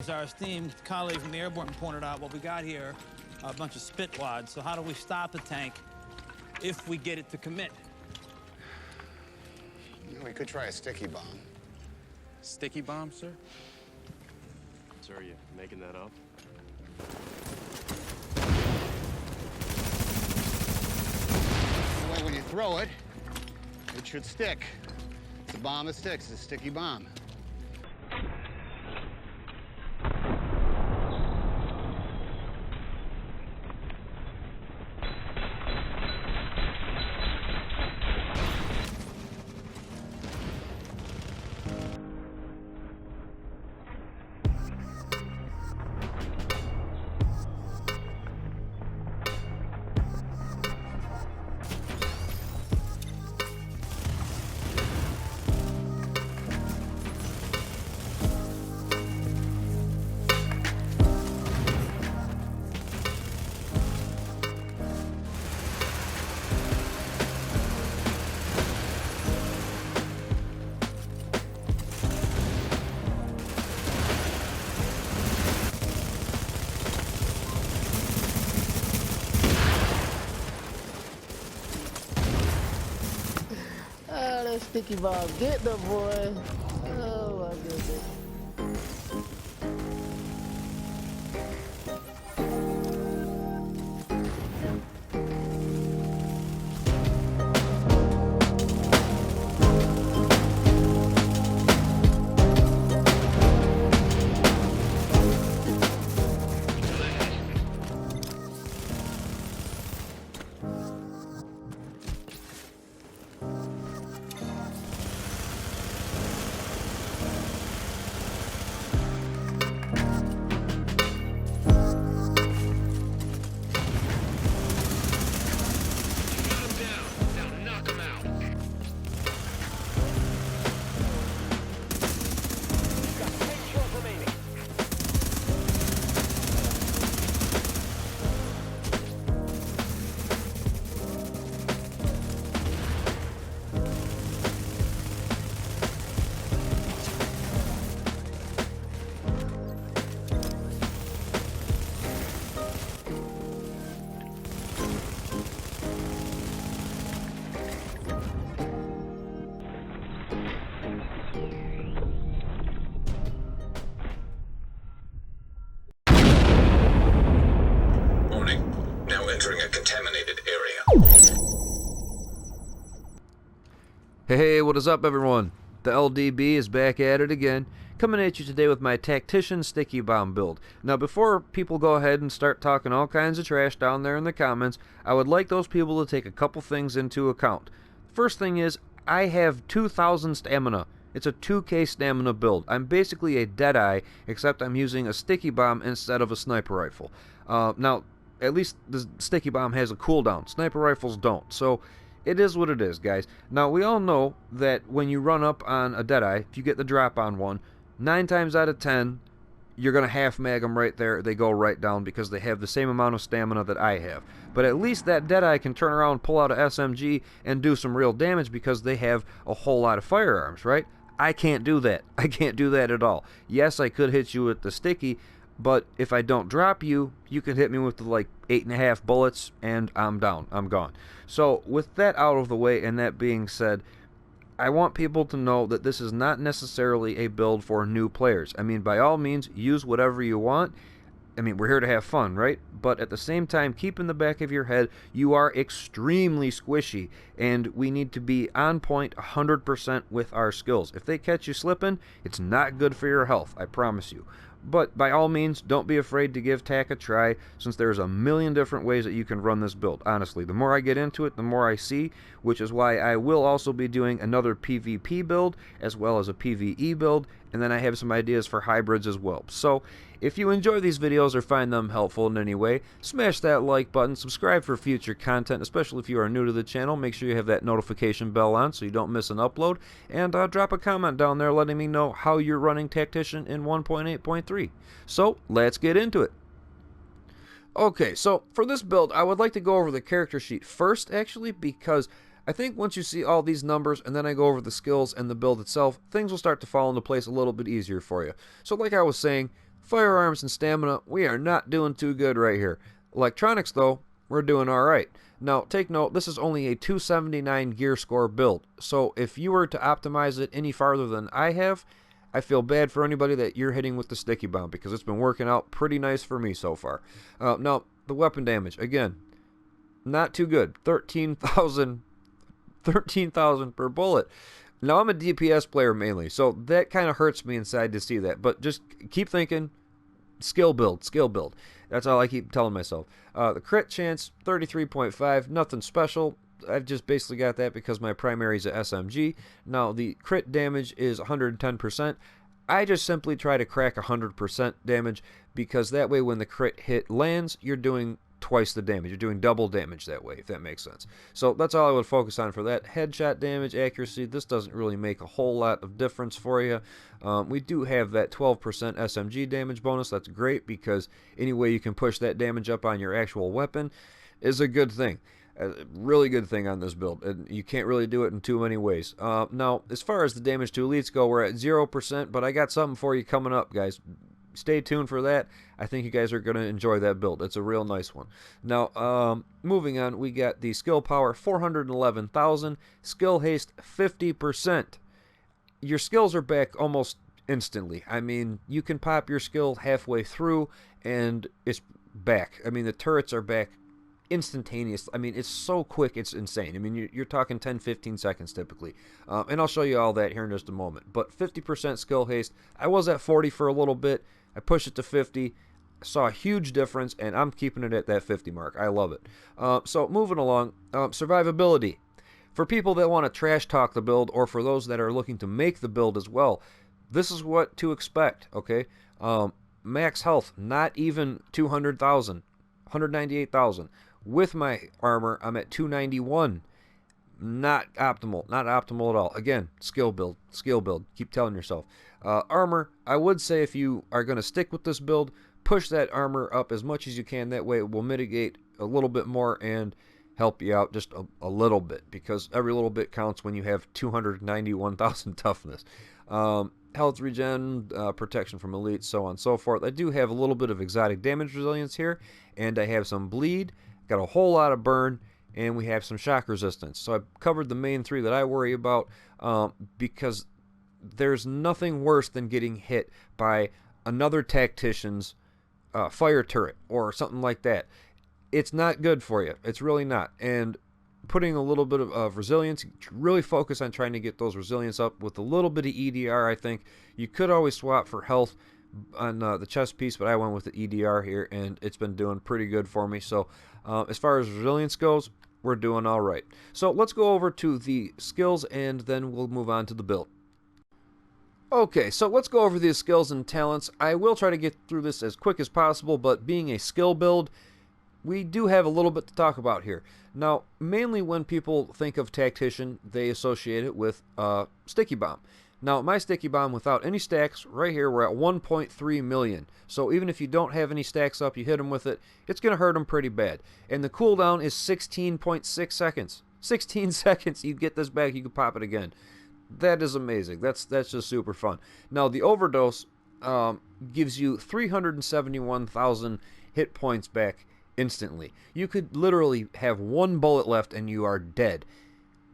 As our esteemed colleague from the airborne pointed out, what we got here are a bunch of spit wads. So how do we stop the tank if we get it to commit? You know, we could try a sticky bomb. Sticky bomb, sir? Sir, are you making that up? Well, when you throw it, it should stick. It's a bomb that sticks. It's a sticky bomb. Oh, that sticky bomb. Get the boy. Oh, my goodness. Now entering a contaminated area. Hey, what is up, everyone? The LDB is back at it again, coming at you today with my Tactician Sticky Bomb build. Now, before people go ahead and start talking all kinds of trash down there in the comments, I would like those people to take a couple things into account. First thing is, I have 2,000 stamina. It's a 2k stamina build. I'm basically a Deadeye, except I'm using a sticky bomb instead of a sniper rifle. Now, at least the sticky bomb has a cooldown. Sniper rifles don't. So it is what it is, guys. Now, we all know that when you run up on a Deadeye, if you get the drop on one, 9 times out of 10, you're going to half mag them right there. They go right down because they have the same amount of stamina that I have. But at least that Deadeye can turn around, pull out a SMG, and do some real damage because they have a whole lot of firearms, right? I can't do that. I can't do that at all. Yes, I could hit you with the sticky, but if I don't drop you, you could hit me with the, like 8.5 bullets, and I'm down. I'm gone. So with that out of the way, and that being said, I want people to know that this is not necessarily a build for new players. I mean, by all means, use whatever you want. I mean, we're here to have fun, right? But at the same time, keep in the back of your head, you are extremely squishy, and we need to be on point 100% with our skills. If they catch you slipping, it's not good for your health, I promise you. But by all means, don't be afraid to give TAC a try, since there's a million different ways that you can run this build. Honestly, the more I get into it, the more I see, which is why I will also be doing another PvP build, as well as a PvE build, and then I have some ideas for hybrids as well. So, if you enjoy these videos or find them helpful in any way, smash that like button, subscribe for future content, especially if you are new to the channel. Make sure you have that notification bell on so you don't miss an upload, and drop a comment down there letting me know how you're running Tactician in 1.8.3. So, let's get into it. Okay, so for this build, I would like to go over the character sheet first, actually, because I think once you see all these numbers and then I go over the skills and the build itself, things will start to fall into place a little bit easier for you. So like I was saying, Firearms and stamina, we are not doing too good right here. Electronics, though, we're doing alright. Now, take note, this is only a 279 gear score build, so if you were to optimize it any farther than I have, I feel bad for anybody that you're hitting with the sticky bomb, because it's been working out pretty nice for me so far. Now, the weapon damage, again, not too good. 13,000 per bullet. Now, I'm a DPS player mainly, so that kind of hurts me inside to see that, but just keep thinking, skill build, skill build. That's all I keep telling myself. The crit chance, 33.5, nothing special. I've just basically got that because my primary is a SMG. Now, the crit damage is 110%. I just simply try to crack 100% damage because that way when the crit hit lands, you're doing twice the damage. You're doing double damage that way, if that makes sense. So that's all I would focus on for that. Headshot damage, accuracy, this doesn't really make a whole lot of difference for you. We do have that 12% SMG damage bonus. That's great because any way you can push that damage up on your actual weapon is a good thing. A really good thing on this build, and you can't really do it in too many ways. Now, as far as the damage to elites go, we're at 0%, but I got something for you coming up, guys. Stay tuned for that. I think you guys are going to enjoy that build. It's a real nice one. Now, moving on, we got the skill power, 411,000. Skill haste, 50%. Your skills are back almost instantly. I mean, you can pop your skill halfway through, and it's back. I mean, the turrets are back instantaneous. I mean, it's so quick, it's insane. I mean, you're talking 10-15 seconds typically, and I'll show you all that here in just a moment. But 50% skill haste. I was at 40 for a little bit. I pushed it to 50. Saw a huge difference, and I'm keeping it at that 50 mark. I love it. So moving along, survivability. For people that want to trash talk the build, or for those that are looking to make the build as well, this is what to expect. Okay, max health, not even 200,000, 198,000. With my armor, I'm at 291. Not optimal. Not optimal at all. Again, skill build. Skill build. Keep telling yourself. Armor, I would say if you are going to stick with this build, push that armor up as much as you can. That way it will mitigate a little bit more and help you out just a little bit, because every little bit counts when you have 291,000 toughness. Health regen, protection from elites, so on and so forth. I do have a little bit of exotic damage resilience here, and I have some bleed. Got a whole lot of burn, and we have some shock resistance. So I've covered the main three that I worry about, because there's nothing worse than getting hit by another tactician's fire turret or something like that. It's not good for you. It's really not. And putting a little bit of resilience, really focus on trying to get those resilience up with a little bit of EDR, I think. You could always swap for health on the chest piece, but I went with the EDR here, and it's been doing pretty good for me. So as far as resilience goes, we're doing all right. So let's go over to the skills, and then we'll move on to the build. Okay, so let's go over these skills and talents. I will try to get through this as quick as possible, but being a skill build, we do have a little bit to talk about here. Now, mainly when people think of Tactician, they associate it with Sticky Bomb. Now, my Sticky Bomb without any stacks, right here, we're at 1.3 million. So even if you don't have any stacks up, you hit them with it, it's going to hurt them pretty bad. And the cooldown is 16.6 seconds. 16 seconds, you get this back, you can pop it again. That is amazing. That's just super fun. Now, the overdose gives you 371,000 hit points back instantly. You could literally have one bullet left and you are dead.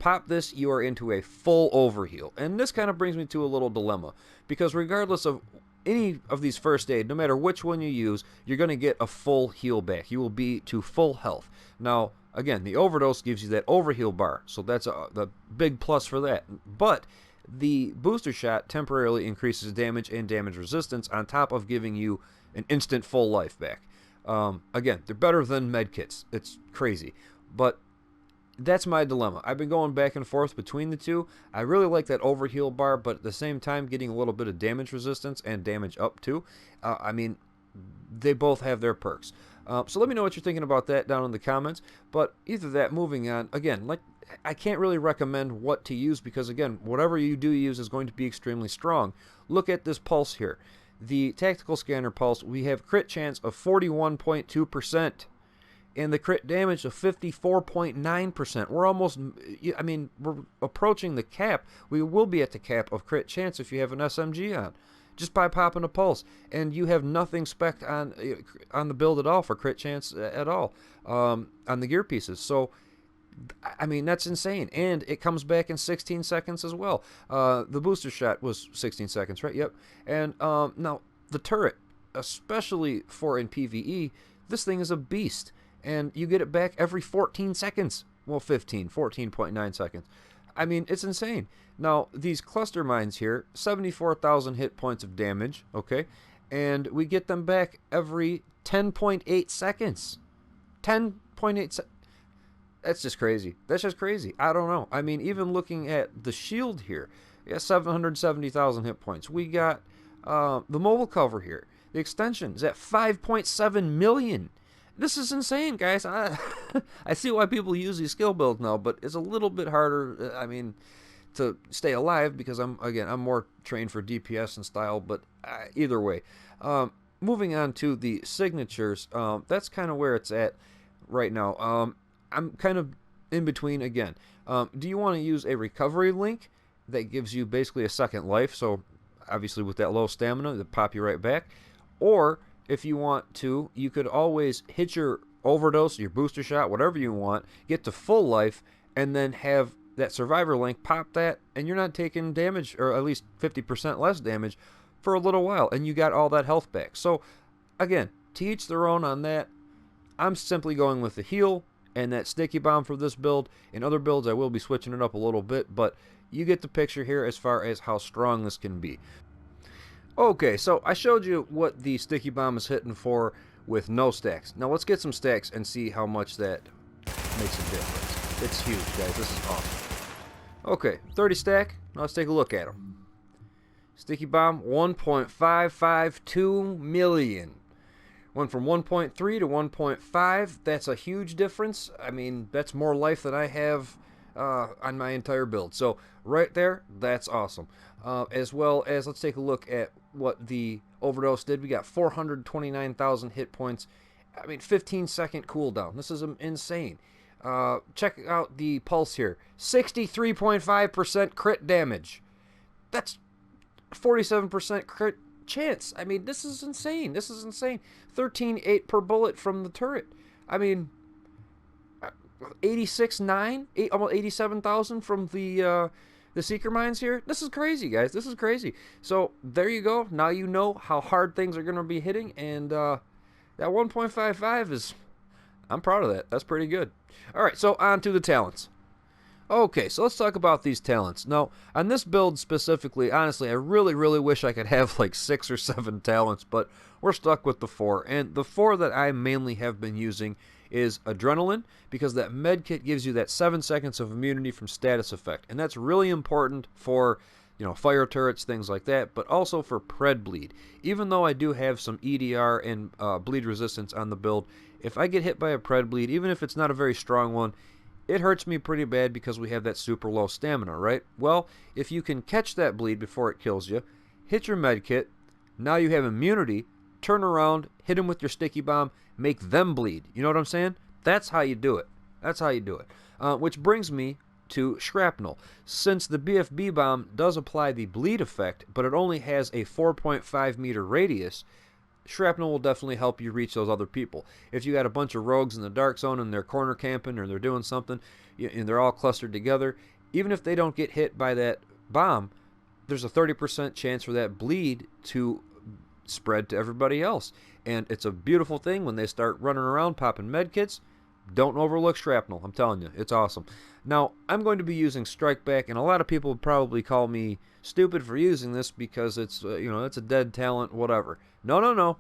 Pop this, you are into a full overheal. And this kind of brings me to a little dilemma, because regardless of any of these first aid, no matter which one you use, you're going to get a full heal back. You will be to full health. Now, again, the overdose gives you that overheal bar, so that's the big plus for that. But the booster shot temporarily increases damage and damage resistance on top of giving you an instant full life back. Again, they're better than medkits. It's crazy. But that's my dilemma. I've been going back and forth between the two. I really like that overheal bar, but at the same time getting a little bit of damage resistance and damage up too. I mean, they both have their perks. So let me know what you're thinking about that down in the comments. But either that, moving on, again, like, I can't really recommend what to use, because again, whatever you do use is going to be extremely strong. Look at this pulse here. The tactical scanner pulse, we have crit chance of 41.2%. And the crit damage of 54.9%. We're almost, I mean, we're approaching the cap. We will be at the cap of crit chance if you have an SMG on. just by popping a pulse, and you have nothing spec'd on the build at all for crit chance at all on the gear pieces. So I mean, that's insane. And it comes back in 16 seconds as well. The booster shot was 16 seconds, right? Yep. And now the turret, especially for in PvE, this thing is a beast. And you get it back every 14 seconds. Well, 14.9 seconds. I mean, it's insane. Now, these cluster mines here, 74,000 hit points of damage, okay? And we get them back every 10.8 seconds. 10.8 seconds. That's just crazy. That's just crazy. I don't know. I mean, even looking at the shield here, we got 770,000 hit points. We got the mobile cover here. The extension is at 5.7 million. This is insane, guys. I see why people use these skill builds now, but it's a little bit harder, I mean, to stay alive because I'm more trained for DPS and style, but either way. Moving on to the signatures, that's kind of where it's at right now. I'm kind of in between again. Do you want to use a recovery link that gives you basically a second life? So obviously with that low stamina, it'll pop you right back. Or if you want to, you could always hit your overdose, your booster shot, whatever you want, get to full life, and then have that survivor link, pop that, and you're not taking damage, or at least 50% less damage, for a little while, and you got all that health back. So again, to each their own on that. I'm simply going with the heal and that sticky bomb for this build. In other builds I will be switching it up a little bit, but you get the picture here as far as how strong this can be. Okay, so I showed you what the sticky bomb is hitting for with no stacks. Now let's get some stacks and see how much that makes a difference. It's huge, guys. This is awesome. Okay, 30 stack. Now let's take a look at them. Sticky bomb, 1.552 million. Went from 1.3 to 1.5. That's a huge difference. I mean, that's more life than I have on my entire build. So right there, that's awesome. As well as, let's take a look at what the overdose did. We got 429,000 hit points. I mean, 15-second cooldown. This is insane. Check out the pulse here. 63.5% crit damage. That's 47% crit chance. I mean, this is insane. This is insane. 13.8 per bullet from the turret. I mean, 86.9, almost 87,000 from the seeker mines here. This is crazy, guys. This is crazy. So there you go. Now you know how hard things are going to be hitting, and that 1.55 is, I'm proud of that. That's pretty good. All right, so on to the talents. Okay, so let's talk about these talents. Now, on this build specifically, honestly, I really, really wish I could have like 6 or 7 talents, but we're stuck with the 4. And the 4 that I mainly have been using is Adrenaline, because that med kit gives you that 7 seconds of immunity from status effect. And that's really important for, you know, fire turrets, things like that, but also for pred bleed. Even though I do have some EDR and bleed resistance on the build, if I get hit by a pred bleed, even if it's not a very strong one, it hurts me pretty bad because we have that super low stamina, right? Well, if you can catch that bleed before it kills you, hit your med kit, now you have immunity, turn around, hit them with your sticky bomb, make them bleed. You know what I'm saying? That's how you do it. That's how you do it. Which brings me to shrapnel. Since the BFB bomb does apply the bleed effect, but it only has a 4.5 meter radius, shrapnel will definitely help you reach those other people. If you got a bunch of rogues in the dark zone and they're corner camping or they're doing something and they're all clustered together, even if they don't get hit by that bomb, there's a 30% chance for that bleed to spread to everybody else. And it's a beautiful thing when they start running around popping medkits. Don't overlook shrapnel. I'm telling you, it's awesome. Now, I'm going to be using Strike Back, and a lot of people would probably call me stupid for using this because it's, it's a dead talent, whatever. No.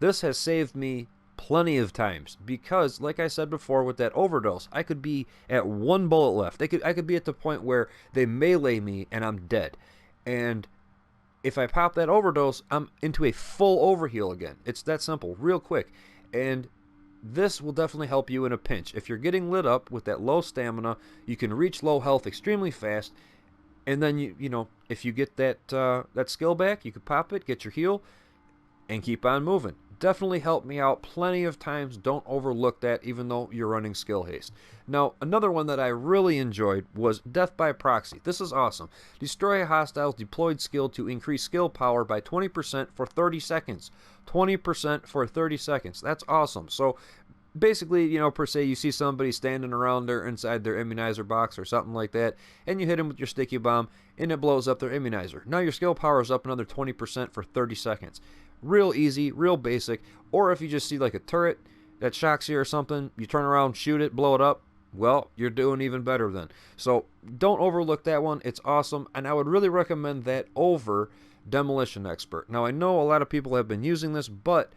This has saved me plenty of times because, like I said before, with that overdose, I could be at 1 bullet left. I could be at the point where they melee me and I'm dead. And if I pop that overdose, I'm into a full overheal again. It's that simple, real quick. And this will definitely help you in a pinch. If you're getting lit up with that low stamina, you can reach low health extremely fast. And then, if you get that skill back, you can pop it, get your heal, and keep on moving. Definitely helped me out plenty of times. Don't overlook that, even though you're running skill haste. Now, another one that I really enjoyed was Death by Proxy. This is awesome. Destroy a hostile's deployed skill to increase skill power by 20% for 30 seconds. 20% for 30 seconds. That's awesome. So, basically, you know, per se, you see somebody standing around there inside their immunizer box or something like that, and you hit them with your sticky bomb, and it blows up their immunizer. Now your skill power is up another 20% for 30 seconds. Real easy, real basic. Or if you just see like a turret that shocks you or something, you turn around, shoot it, blow it up, well, you're doing even better then. So don't overlook that one. It's awesome, and I would really recommend that over Demolition Expert. Now I know a lot of people have been using this, but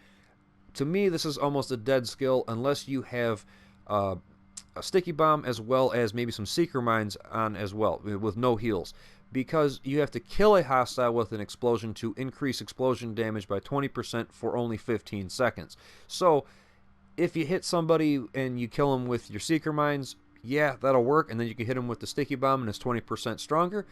to me this is almost a dead skill unless you have a sticky bomb as well as maybe some seeker mines on as well with no heals, because you have to kill a hostile with an explosion to increase explosion damage by 20% for only 15 seconds. So if you hit somebody and you kill them with your seeker mines, yeah, that'll work, and then you can hit them with the sticky bomb and it's 20% stronger.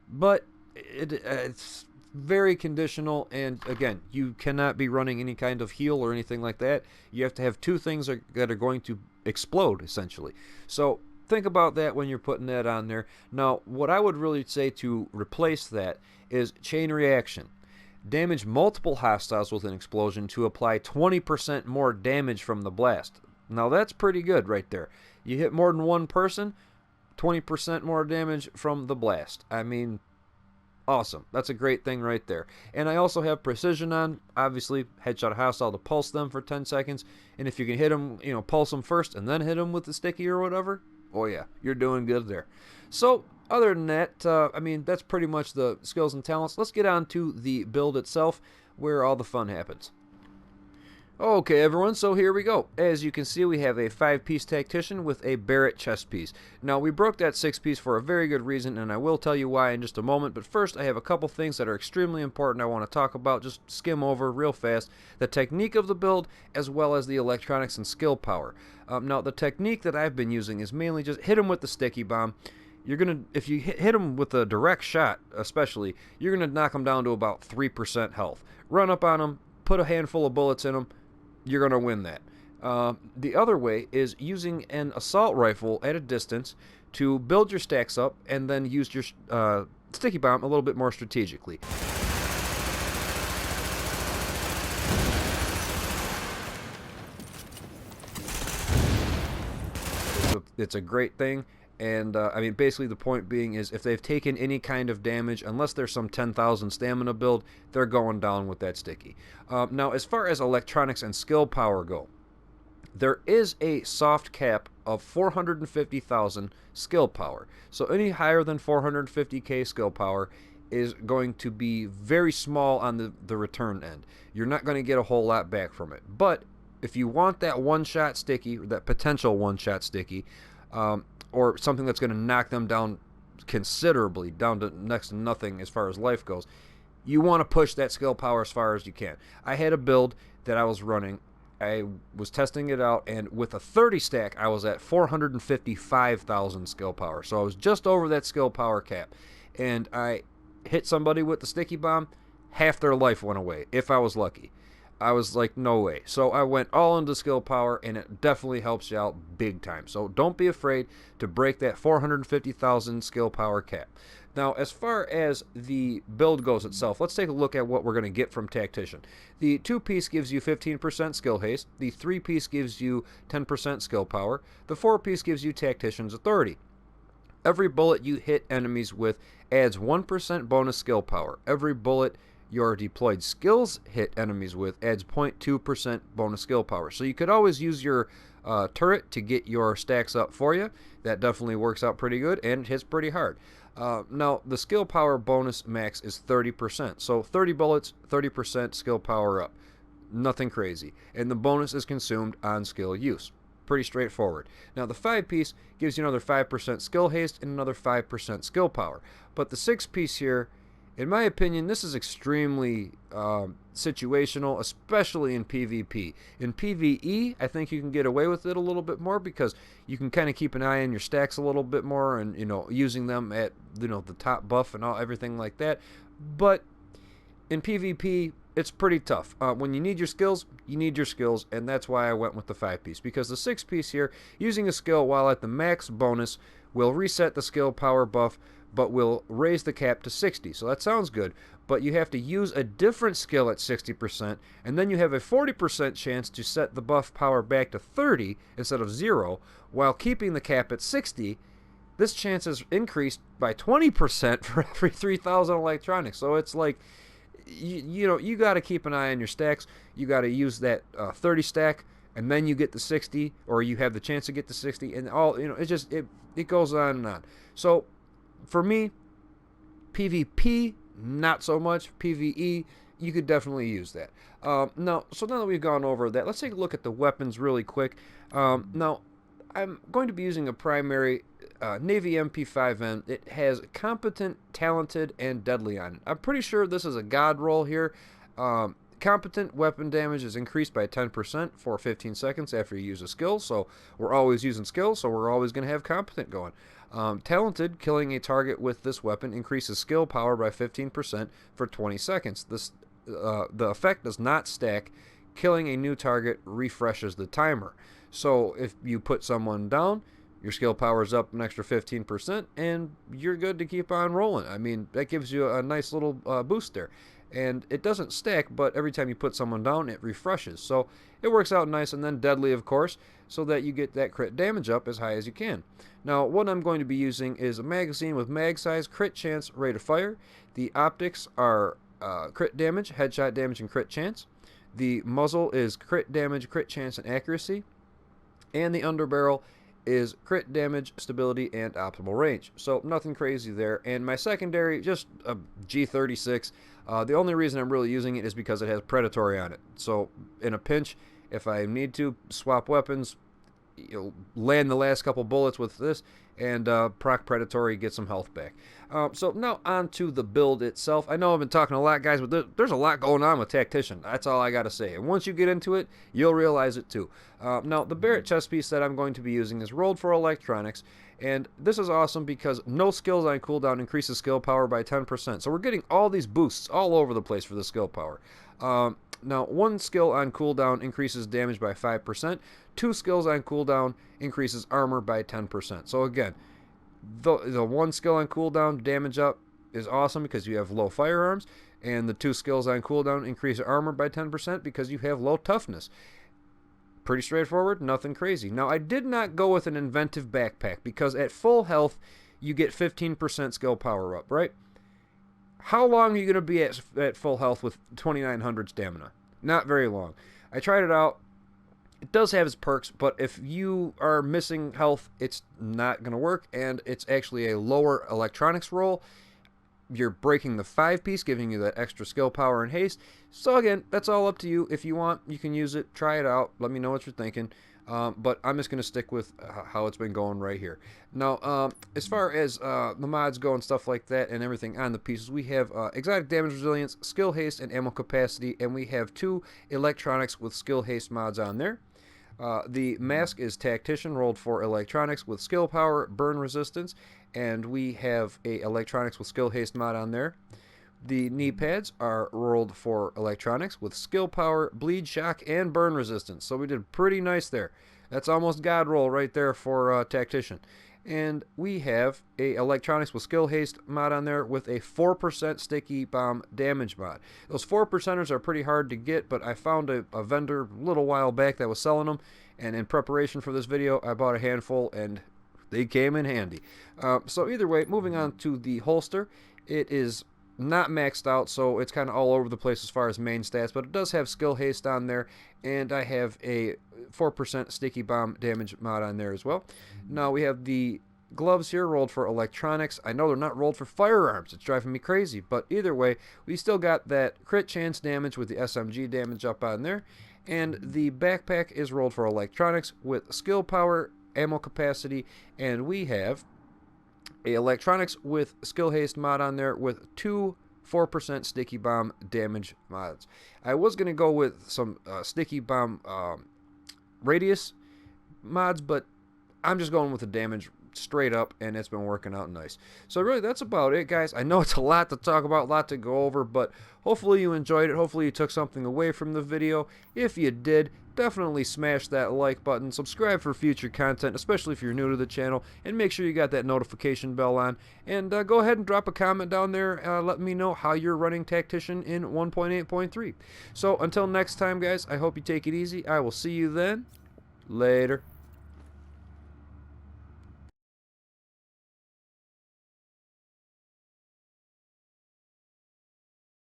But it's very conditional, and again, you cannot be running any kind of heal or anything like that. You have to have two things that are going to explode, essentially. So think about that when you're putting that on there. Now, what I would really say to replace that is chain reaction. Damage multiple hostiles with an explosion to apply 20% more damage from the blast. Now that's pretty good right there. You hit more than one person, 20% more damage from the blast. I mean, awesome. That's a great thing right there. And I also have precision on. Obviously, headshot a hostile to pulse them for 10 seconds. And if you can hit them, you know, pulse them first and then hit them with the sticky or whatever, oh yeah, you're doing good there. So other than that, I mean, that's pretty much the skills and talents. Let's get on to the build itself, where all the fun happens. Okay, everyone, so here we go. As you can see, we have a 5-piece Tactician with a Barrett chest piece. Now, we broke that 6-piece for a very good reason, and I will tell you why in just a moment. But first, I have a couple things that are extremely important I want to talk about. Just skim over real fast. The technique of the build, as well as the electronics and skill power. Now, the technique that I've been using is mainly just hit them with the sticky bomb. You're gonna, if you hit them with a direct shot, especially, you're gonna knock them down to about 3% health. Run up on them, put a handful of bullets in them. You're going to win that. The other way is using an assault rifle at a distance to build your stacks up and then use your sticky bomb a little bit more strategically. It's a great thing. And, I mean, basically the point being is if they've taken any kind of damage, unless there's some 10,000 stamina build, they're going down with that sticky. Now, as far as electronics and skill power go, there is a soft cap of 450,000 skill power. So any higher than 450k skill power is going to be very small on the return end. You're not going to get a whole lot back from it. But if you want that one-shot sticky, or that potential one-shot sticky, or something that's going to knock them down considerably, down to next to nothing as far as life goes, you want to push that skill power as far as you can. I had a build that I was running. I was testing it out, and with a 30 stack, I was at 455,000 skill power. So I was just over that skill power cap. And I hit somebody with the sticky bomb, half their life went away, if I was lucky. I was like, no way. So I went all into skill power, and it definitely helps you out big time. So don't be afraid to break that 450,000 skill power cap. Now, as far as the build goes itself, let's take a look at what we're going to get from Tactician. The 2-piece gives you 15% skill haste. The 3-piece gives you 10% skill power. The 4-piece gives you Tactician's authority. Every bullet you hit enemies with adds 1% bonus skill power. Every bullet your deployed skills hit enemies with adds 0.2% bonus skill power. So you could always use your turret to get your stacks up for you. That definitely works out pretty good and hits pretty hard. Now, the skill power bonus max is 30%. So 30 bullets, 30% skill power up. Nothing crazy. And the bonus is consumed on skill use. Pretty straightforward. Now, the 5-piece gives you another 5% skill haste and another 5% skill power. But the 6-piece here, in my opinion, this is extremely situational, especially in PvP. In PvE, I think you can get away with it a little bit more because you can kind of keep an eye on your stacks a little bit more and, you know, using them at, you know, the top buff and all everything like that. But in PvP, it's pretty tough. When you need your skills, and that's why I went with the 5-piece, because the 6-piece here, using a skill while at the max bonus, will reset the skill power buff, but will raise the cap to 60. So that sounds good, but you have to use a different skill at 60%, and then you have a 40% chance to set the buff power back to 30 instead of 0, while keeping the cap at 60. This chance is increased by 20% for every 3,000 electronics. So it's like, you know, you got to keep an eye on your stacks. You got to use that 30 stack, and then you get the 60, or you have the chance to get the 60, and all, you know, it just it goes on and on. So for me, PvP, not so much. PvE, you could definitely use that. Now that we've gone over that, let's take a look at the weapons really quick. Now, I'm going to be using a primary Navy MP5N. It has competent, talented, and deadly on it. I'm pretty sure this is a god roll here. Competent weapon damage is increased by 10% for 15 seconds after you use a skill, so we're always using skills, so we're always going to have competent going. Talented, killing a target with this weapon increases skill power by 15% for 20 seconds. The effect does not stack. Killing a new target refreshes the timer. So if you put someone down, your skill power's up an extra 15%, and you're good to keep on rolling. I mean, that gives you a nice little boost there. And it doesn't stack, but every time you put someone down, it refreshes. So it works out nice. And then deadly, of course, so that you get that crit damage up as high as you can. Now, what I'm going to be using is a magazine with mag size, crit chance, rate of fire. The optics are crit damage, headshot damage, and crit chance. The muzzle is crit damage, crit chance, and accuracy. And the underbarrel is crit damage, stability, and optimal range. So nothing crazy there. And my secondary, just a G36. The only reason I'm really using it is because it has predatory on it. So in a pinch, if I need to swap weapons, you'll land the last couple bullets with this, and proc predatory, get some health back. So now on to the build itself. I know I've been talking a lot, guys, but there's a lot going on with Tactician. That's all I got to say. And once you get into it, you'll realize it too. Now, the Barrett chest piece that I'm going to be using is rolled for electronics, and this is awesome because no skills on cooldown increases skill power by 10%. So we're getting all these boosts all over the place for the skill power. Now, one skill on cooldown increases damage by 5%. 2 skills on cooldown increases armor by 10%. So again, the 1 skill on cooldown damage up is awesome because you have low firearms, and the 2 skills on cooldown increase armor by 10% because you have low toughness. Pretty straightforward, nothing crazy. Now, I did not go with an inventive backpack because at full health, you get 15% skill power up, right? How long are you going to be at full health with 2,900 stamina? Not very long. I tried it out. It does have its perks, but if you are missing health, it's not going to work, and it's actually a lower electronics roll. You're breaking the 5-piece, giving you that extra skill power and haste. So again, that's all up to you. If you want, you can use it. Try it out. Let me know what you're thinking. But I'm just going to stick with how it's been going right here. Now, as far as the mods go and stuff like that and everything on the pieces, we have exotic damage resilience, skill haste, and ammo capacity, and we have 2 electronics with skill haste mods on there. The mask is Tactician, rolled for electronics with skill power, burn resistance, and we have a electronics with skill haste mod on there. The knee pads are rolled for electronics with skill power, bleed, shock, and burn resistance. So we did pretty nice there. That's almost god roll right there for Tactician. And we have a electronics with skill haste mod on there with a 4% sticky bomb damage mod. Those 4%ers are pretty hard to get, but I found a vendor a little while back that was selling them, and in preparation for this video, I bought a handful, and they came in handy. So either way, moving on to the holster, it is not maxed out, so it's kind of all over the place as far as main stats, but it does have skill haste on there, and I have a 4% sticky bomb damage mod on there as well. Now we have the gloves here rolled for electronics. I know they're not rolled for firearms. It's driving me crazy, but either way, we still got that crit chance damage with the SMG damage up on there, and the backpack is rolled for electronics with skill power, ammo capacity, and we have a electronics with skill haste mod on there with 2 4% sticky bomb damage mods. I was going to go with some sticky bomb radius mods, but I'm just going with the damage straight up, and it's been working out nice. So really, that's about it, guys. I know it's a lot to talk about, a lot to go over, but hopefully you enjoyed it. Hopefully you took something away from the video. If you did, definitely smash that like button, subscribe for future content, especially if you're new to the channel, and make sure you got that notification bell on. And go ahead and drop a comment down there, letting me know how you're running Tactician in 1.8.3. So until next time, guys, I hope you take it easy. I will see you then. Later.